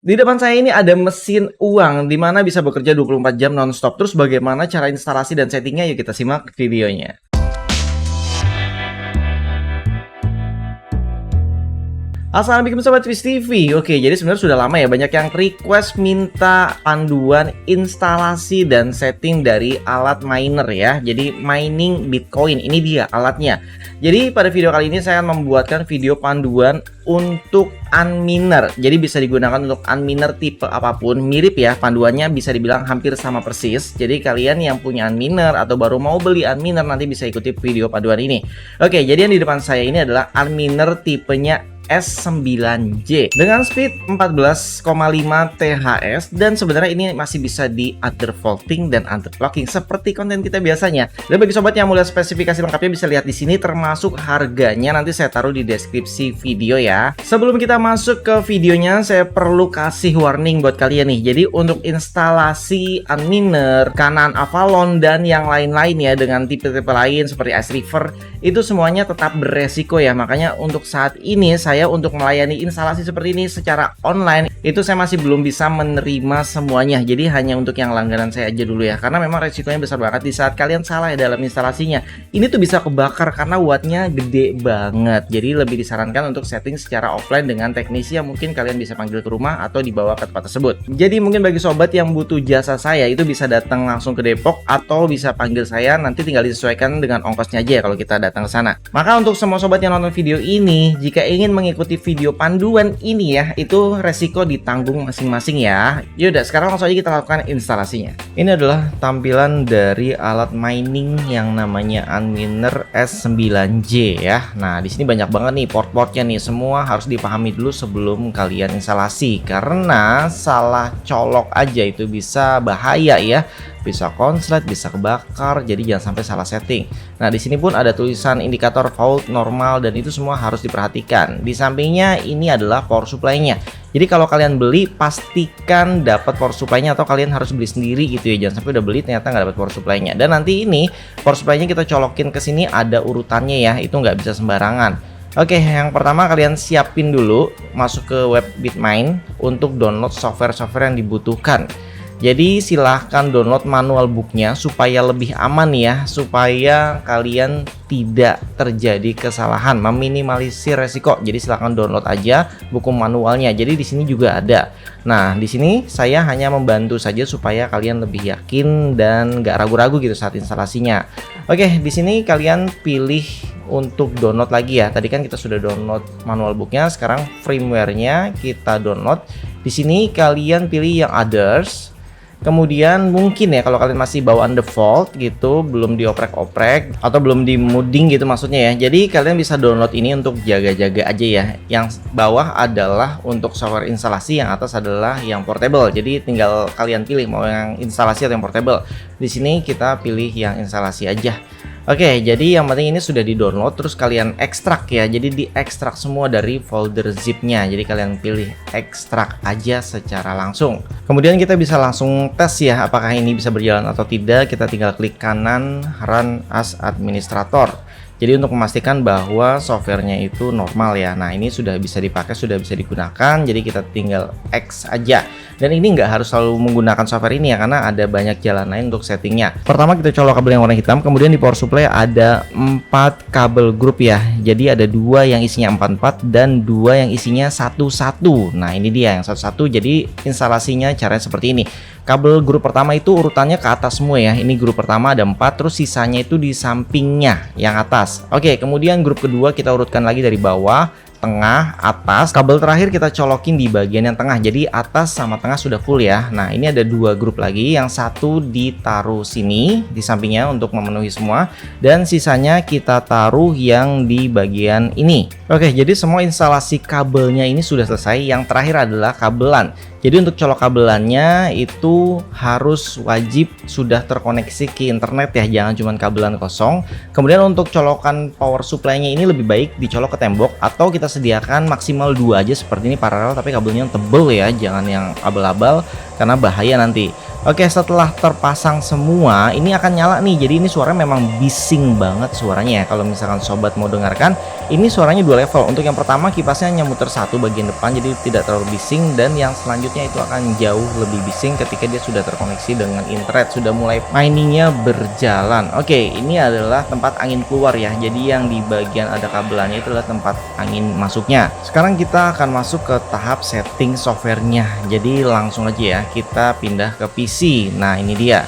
Di depan saya ini ada mesin uang di mana bisa bekerja 24 jam nonstop. Terus bagaimana cara instalasi dan settingnya? Yuk kita simak videonya. Assalamualaikum Sobat Twist TV. Oke, jadi sebenarnya sudah lama ya banyak yang request minta panduan instalasi dan setting dari alat miner ya. Jadi mining Bitcoin, ini dia alatnya. Jadi pada video kali ini saya akan membuatkan video panduan untuk unminer. Jadi bisa digunakan untuk unminer tipe apapun. Mirip ya, panduannya bisa dibilang hampir sama persis. Jadi kalian yang punya unminer atau baru mau beli unminer nanti bisa ikuti video panduan ini. Oke, jadi yang di depan saya ini adalah unminer tipenya S9J dengan speed 14,5 THz dan sebenarnya ini masih bisa di undervolting dan underclocking seperti konten kita biasanya. Dan bagi sobat yang mau lihat spesifikasi lengkapnya bisa lihat di sini termasuk harganya nanti saya taruh di deskripsi video ya. Sebelum kita masuk ke videonya saya perlu kasih warning buat kalian nih. Jadi untuk instalasi unminer, Canaan Avalon dan yang lain-lain ya dengan tipe-tipe lain seperti Ice River itu semuanya tetap beresiko ya. Makanya untuk saat ini saya untuk melayani instalasi seperti ini secara online itu saya masih belum bisa menerima semuanya. Jadi hanya untuk yang langganan saya aja dulu ya, karena memang resikonya besar banget di saat kalian salah ya dalam instalasinya. Ini tuh bisa kebakar karena wattnya gede banget. Jadi lebih disarankan untuk setting secara offline dengan teknisi yang mungkin kalian bisa panggil ke rumah atau dibawa ke tempat tersebut. Jadi mungkin bagi sobat yang butuh jasa saya itu bisa datang langsung ke Depok atau bisa panggil saya, nanti tinggal disesuaikan dengan ongkosnya aja ya kalau kita datang ke sana. Maka untuk semua sobat yang nonton video ini, jika ingin mengikuti video panduan ini ya, itu resiko ditanggung masing-masing ya. Yaudah, sekarang langsung aja kita lakukan instalasinya. Ini adalah tampilan dari alat mining yang namanya Unminer S9J ya. Nah, di sini banyak banget nih port-portnya nih. Semua harus dipahami dulu sebelum kalian instalasi karena salah colok aja itu bisa bahaya ya. Bisa konslet, bisa kebakar, jadi jangan sampai salah setting. Nah, di sini pun ada tulisan indikator fault normal dan itu semua harus diperhatikan. Di sampingnya ini adalah power supply-nya. Jadi kalau kalian beli pastikan dapat power supply-nya atau kalian harus beli sendiri gitu ya. Jangan sampai udah beli ternyata nggak dapat power supply-nya. Dan nanti ini power supply-nya kita colokin ke sini ada urutannya ya. Itu nggak bisa sembarangan. Oke, yang pertama kalian siapin dulu masuk ke web Bitmine untuk download software-software yang dibutuhkan. Jadi silahkan download manual booknya supaya lebih aman ya, supaya kalian tidak terjadi kesalahan, meminimalisir resiko. Jadi silahkan download aja buku manualnya. Jadi di sini juga ada. Nah, di sini saya hanya membantu saja supaya kalian lebih yakin dan nggak ragu-ragu gitu saat instalasinya. Oke, di sini kalian pilih untuk download lagi ya. Tadi kan kita sudah download manual booknya, sekarang firmware-nya kita download. Di sini kalian pilih yang others. Kemudian mungkin ya kalau kalian masih bawaan default gitu, belum dioprek-oprek atau belum di modding gitu maksudnya ya. Jadi kalian bisa download ini untuk jaga-jaga aja ya. Yang bawah adalah untuk software instalasi, yang atas adalah yang portable. Jadi tinggal kalian pilih mau yang instalasi atau yang portable. Di sini kita pilih yang instalasi aja. Oke, jadi yang penting ini sudah di-download terus kalian ekstrak ya. Jadi diekstrak semua dari folder zip-nya. Jadi kalian pilih ekstrak aja secara langsung. Kemudian kita bisa langsung tes ya apakah ini bisa berjalan atau tidak. Kita tinggal klik kanan run as administrator. Jadi untuk memastikan bahwa softwarenya itu normal ya. Nah, ini sudah bisa dipakai, sudah bisa digunakan. Jadi kita tinggal X aja. Dan ini nggak harus selalu menggunakan software ini ya, karena ada banyak jalan lain untuk settingnya. Pertama kita colok kabel yang warna hitam, kemudian di power supply ada 4 kabel grup ya. Jadi ada 2 yang isinya 44 dan 2 yang isinya 11. Nah, ini dia yang 11. Jadi instalasinya caranya seperti ini. Kabel grup pertama itu urutannya ke atas semua ya. Ini grup pertama ada 4, terus sisanya itu di sampingnya yang atas. Oke, kemudian grup kedua kita urutkan lagi dari bawah, tengah, atas. Kabel terakhir kita colokin di bagian yang tengah. Jadi atas sama tengah sudah full ya. Nah, ini ada 2 grup lagi. Yang satu ditaruh sini di sampingnya untuk memenuhi semua, dan sisanya kita taruh yang di bagian ini. Oke, jadi semua instalasi kabelnya ini sudah selesai. Yang terakhir adalah kabelan. Jadi untuk colok kabelannya itu harus wajib sudah terkoneksi ke internet ya, jangan cuma kabelan kosong. Kemudian untuk colokan power supply-nya ini lebih baik dicolok ke tembok atau kita sediakan maksimal 2 aja seperti ini paralel, tapi kabelnya yang tebel ya, jangan yang abal-abal karena bahaya nanti. Oke, setelah terpasang semua, ini akan nyala nih. Jadi ini suaranya memang bising banget suaranya ya. Kalau misalkan sobat mau dengarkan, ini suaranya dua level. Untuk yang pertama kipasnya hanya muter satu bagian depan, jadi tidak terlalu bising. Dan yang selanjutnya itu akan jauh lebih bising ketika dia sudah terkoneksi dengan internet, sudah mulai miningnya berjalan. Oke, ini adalah tempat angin keluar ya. Jadi yang di bagian ada kabelannya itu adalah tempat angin masuknya. Sekarang kita akan masuk ke tahap setting softwarenya. Jadi langsung aja ya, kita pindah ke PC. Nah ini dia.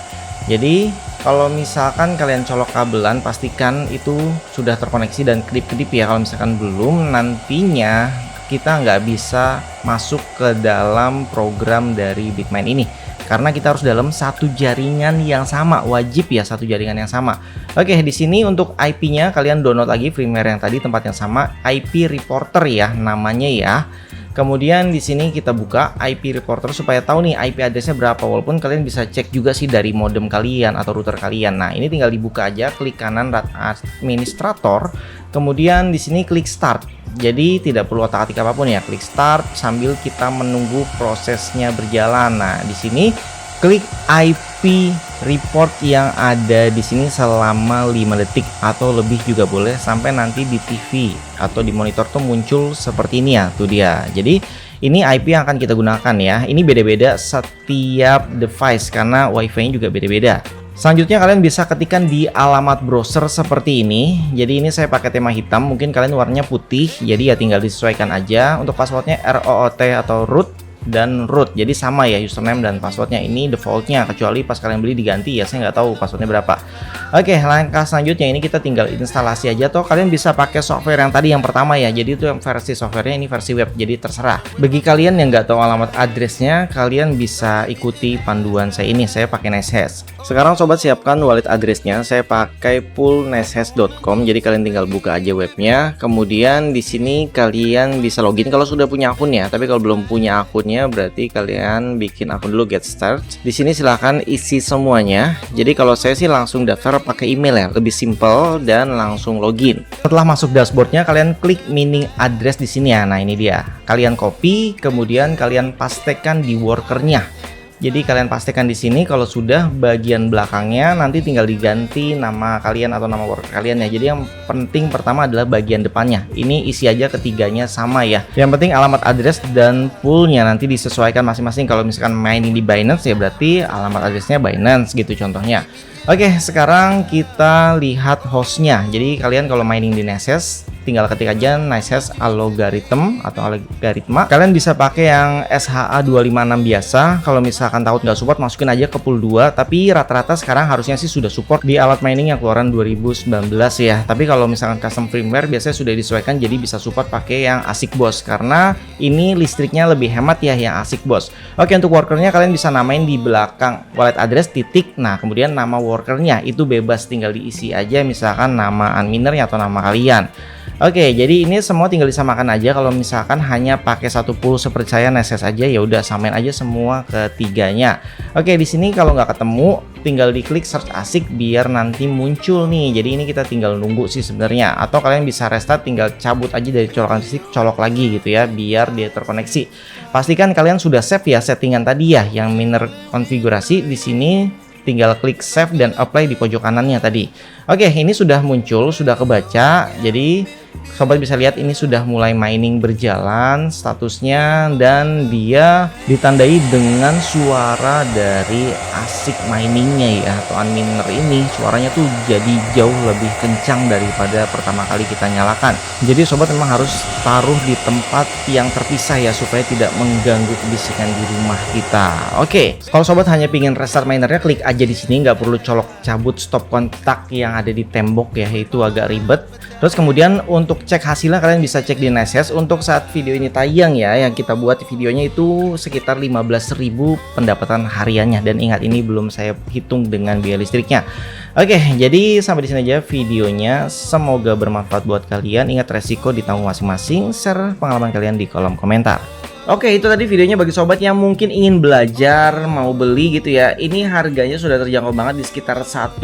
Jadi kalau misalkan kalian colok kabelan, pastikan itu sudah terkoneksi dan kedip-kedip ya. Kalau misalkan belum, nantinya kita nggak bisa masuk ke dalam program dari Bitmain ini, karena kita harus dalam satu jaringan yang sama. Wajib ya satu jaringan yang sama. Oke, di sini untuk IP-nya kalian download lagi firmware yang tadi, tempat yang sama, IP Reporter ya namanya ya. Kemudian di sini kita buka IP Reporter supaya tahu nih IP addressnya berapa. Walaupun kalian bisa cek juga sih dari modem kalian atau router kalian. Nah ini tinggal dibuka aja, klik kanan administrator, kemudian di sini klik start. Jadi tidak perlu otak-atik apapun ya, klik start sambil kita menunggu prosesnya berjalan. Nah di sini klik IP report yang ada di sini selama 5 detik atau lebih juga boleh, sampai nanti di TV atau di monitor tuh muncul seperti ini ya, tuh dia. Jadi ini IP yang akan kita gunakan ya. Ini beda-beda setiap device karena WiFi-nya juga beda-beda. Selanjutnya kalian bisa ketikkan di alamat browser seperti ini. Jadi ini saya pakai tema hitam, mungkin kalian warnanya putih, jadi ya tinggal disesuaikan aja. Untuk passwordnya ROOT atau root dan root, jadi sama ya username dan passwordnya. Ini defaultnya, kecuali pas kalian beli diganti ya, saya nggak tahu passwordnya berapa. Oke, langkah selanjutnya ini kita tinggal instalasi aja, atau kalian bisa pakai software yang tadi yang pertama ya. Jadi itu yang versi softwarenya, ini versi web, jadi terserah. Bagi kalian yang nggak tahu alamat addressnya, kalian bisa ikuti panduan saya ini. Saya pakai NiceHash. Sekarang sobat siapkan wallet addressnya, saya pakai poolnicehash.com. Jadi kalian tinggal buka aja webnya, kemudian di sini kalian bisa login kalau sudah punya akun ya. Tapi kalau belum punya akun, berarti kalian bikin akun dulu, get start. Di sini silahkan isi semuanya. Jadi kalau saya sih langsung daftar pakai email ya, lebih simple dan langsung login. Setelah masuk dashboardnya, kalian klik mining address di sini ya. Nah ini dia. Kalian copy, kemudian kalian pastekan di workernya. Jadi kalian pastikan di sini, kalau sudah bagian belakangnya nanti tinggal diganti nama kalian atau nama worker kalian ya. Jadi yang penting pertama adalah bagian depannya. Ini isi aja ketiganya sama ya. Yang penting alamat address dan poolnya nanti disesuaikan masing-masing. Kalau misalkan mining di Binance ya berarti alamat addressnya Binance gitu contohnya. Oke, sekarang kita lihat hostnya. Jadi kalian kalau mining di NiceHash tinggal ketik aja NiceHash algorithm atau algoritma. Kalian bisa pakai yang SHA-256 biasa. Kalau misalkan takut nggak support, masukin aja ke pool 2. Tapi rata-rata sekarang harusnya sih sudah support di alat mining yang keluaran 2019 ya. Tapi kalau misalkan custom firmware biasanya sudah disesuaikan, jadi bisa support pakai yang ASIC Boss, karena ini listriknya lebih hemat ya yang ASIC Boss. Oke, untuk workernya kalian bisa namain di belakang wallet address titik. Nah kemudian nama workernya itu bebas, tinggal diisi aja misalkan nama adminernya atau nama kalian. Oke, jadi ini semua tinggal disamakan aja. Kalau misalkan hanya pakai satu pool seperti saya NiceHash aja, ya udah samain aja semua ketiganya. Oke, di sini kalau nggak ketemu tinggal diklik search ASIC biar nanti muncul nih. Jadi ini kita tinggal nunggu sih sebenarnya, atau kalian bisa restart, tinggal cabut aja dari colokan ASIC, colok lagi gitu ya biar dia terkoneksi. Pastikan kalian sudah save ya settingan tadi ya yang miner konfigurasi. Di sini tinggal klik save dan apply di pojok kanannya tadi. Oke, ini sudah muncul, sudah kebaca. Jadi sobat bisa lihat ini sudah mulai mining berjalan statusnya, dan dia ditandai dengan suara dari ASIC miningnya ya, atau unminer ini suaranya tuh jadi jauh lebih kencang daripada pertama kali kita nyalakan. Jadi sobat memang harus taruh di tempat yang terpisah ya supaya tidak mengganggu kebisikan di rumah kita. Oke, kalau sobat hanya pingin restart minernya, klik aja di sini, nggak perlu colok cabut stop kontak yang ada di tembok ya, itu agak ribet. Terus kemudian untuk cek hasilnya kalian bisa cek di NiceHash. Untuk saat video ini tayang ya, yang kita buat videonya itu sekitar 15.000 pendapatan hariannya, dan ingat ini belum saya hitung dengan biaya listriknya. Oke, jadi sampai di sini aja videonya. Semoga bermanfaat buat kalian. Ingat resiko ditanggung masing-masing. Share pengalaman kalian di kolom komentar. Oke, itu tadi videonya bagi sobat yang mungkin ingin belajar, mau beli gitu ya. Ini harganya sudah terjangkau banget di sekitar 1,2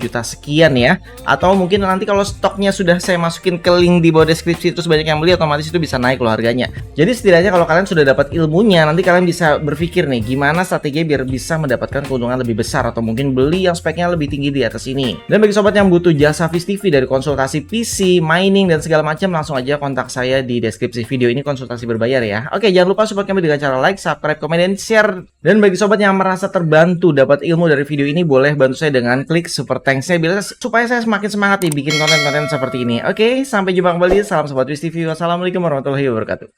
juta sekian ya. Atau mungkin nanti kalau stoknya sudah saya masukin ke link di bawah deskripsi, terus banyak yang beli, otomatis itu bisa naik loh harganya. Jadi setidaknya kalau kalian sudah dapat ilmunya, nanti kalian bisa berpikir nih gimana strategi biar bisa mendapatkan keuntungan lebih besar, atau mungkin beli yang speknya lebih tinggi di atas ini. Dan bagi sobat yang butuh jasa Viz TV dari konsultasi PC, mining dan segala macam, langsung aja kontak saya di deskripsi video ini, konsultasi berbayar ya. Oke, jangan lupa support kami dengan cara like, subscribe, komen, dan share. Dan bagi sobat yang merasa terbantu dapat ilmu dari video ini, boleh bantu saya dengan klik super thanks-nya supaya saya semakin semangat nih bikin konten-konten seperti ini. Oke, sampai jumpa kembali. Salam sobat Viz TV. Wassalamualaikum warahmatullahi wabarakatuh.